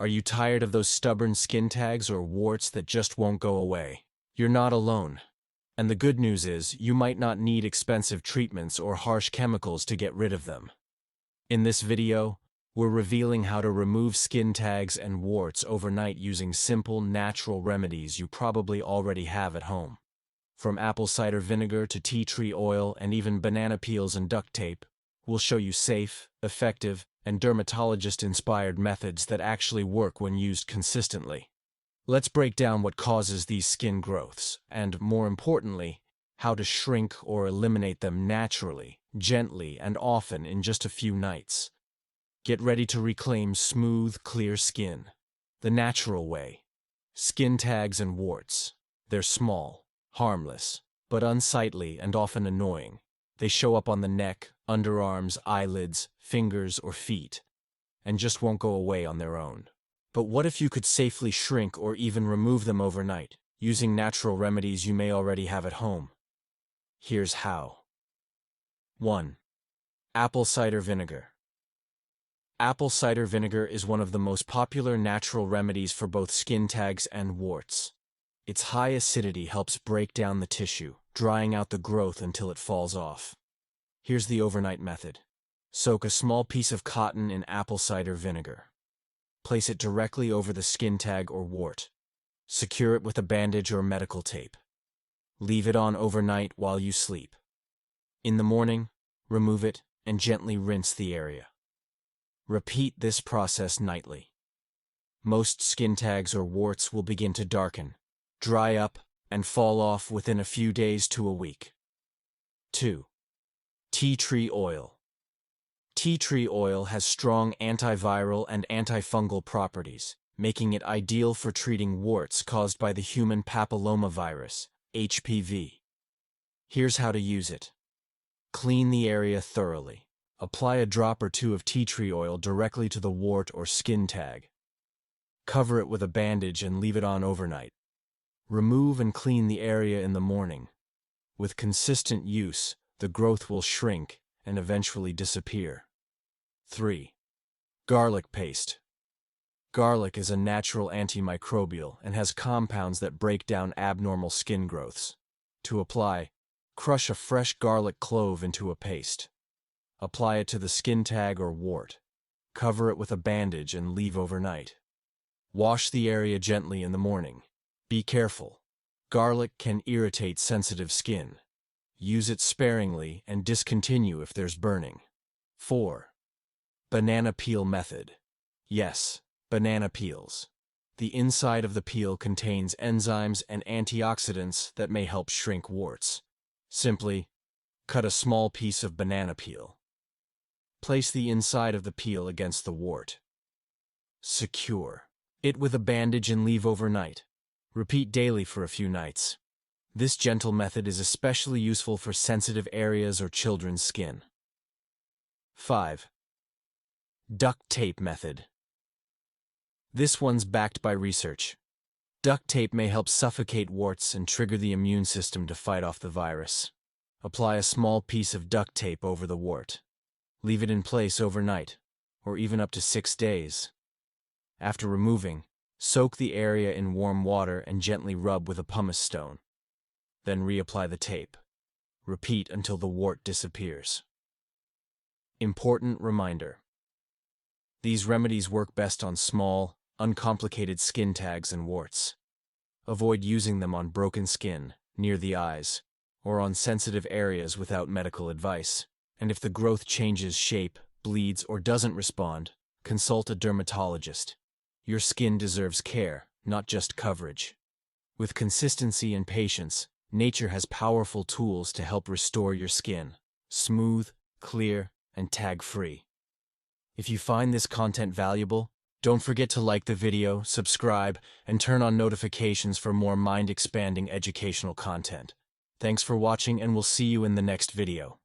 Are you tired of those stubborn skin tags or warts that just won't go away? You're not alone. And the good news is, you might not need expensive treatments or harsh chemicals to get rid of them. In this video, we're revealing how to remove skin tags and warts overnight using simple, natural remedies you probably already have at home. From apple cider vinegar to tea tree oil and even banana peels and duct tape, we'll show you safe, effective, and dermatologist-inspired methods that actually work when used consistently. Let's break down what causes these skin growths, and more importantly, how to shrink or eliminate them naturally, gently, and often in just a few nights. Get ready to reclaim smooth, clear skin. The natural way. Skin tags and warts. They're small, harmless, but unsightly and often annoying. They show up on the neck, underarms, eyelids, fingers, or feet, and just won't go away on their own. But what if you could safely shrink or even remove them overnight, using natural remedies you may already have at home? Here's how. 1. Apple cider vinegar. Apple cider vinegar is one of the most popular natural remedies for both skin tags and warts. Its high acidity helps break down the tissue, drying out the growth until it falls off. Here's the overnight method. Soak a small piece of cotton in apple cider vinegar. Place it directly over the skin tag or wart. Secure it with a bandage or medical tape. Leave it on overnight while you sleep. In the morning, remove it and gently rinse the area. Repeat this process nightly. Most skin tags or warts will begin to darken, dry up, and fall off within a few days to a week. 2. Tea tree oil. Tea tree oil has strong antiviral and antifungal properties, making it ideal for treating warts caused by the human papillomavirus, HPV. Here's how to use it. Clean the area thoroughly. Apply a drop or two of tea tree oil directly to the wart or skin tag. Cover it with a bandage and leave it on overnight. Remove and clean the area in the morning. With consistent use, the growth will shrink and eventually disappear. 3. Garlic paste. Garlic is a natural antimicrobial and has compounds that break down abnormal skin growths. To apply, crush a fresh garlic clove into a paste. Apply it to the skin tag or wart. Cover it with a bandage and leave overnight. Wash the area gently in the morning. Be careful. Garlic can irritate sensitive skin. Use it sparingly and discontinue if there's burning. 4. Banana peel method. Yes, banana peels. The inside of the peel contains enzymes and antioxidants that may help shrink warts. Simply, cut a small piece of banana peel. Place the inside of the peel against the wart. Secure it with a bandage and leave overnight. Repeat daily for a few nights. This gentle method is especially useful for sensitive areas or children's skin. 5. Duct tape method. This one's backed by research. Duct tape may help suffocate warts and trigger the immune system to fight off the virus. Apply a small piece of duct tape over the wart. Leave it in place overnight, or even up to 6 days. After removing, soak the area in warm water and gently rub with a pumice stone. Then reapply the tape. Repeat until the wart disappears. Important reminder. These remedies work best on small, uncomplicated skin tags and warts. Avoid using them on broken skin, near the eyes, or on sensitive areas without medical advice. And if the growth changes shape, bleeds, or doesn't respond, consult a dermatologist. Your skin deserves care, not just coverage. With consistency and patience, nature has powerful tools to help restore your skin, smooth, clear, and tag-free. If you find this content valuable, don't forget to like the video, subscribe, and turn on notifications for more mind-expanding educational content. Thanks for watching, and we'll see you in the next video.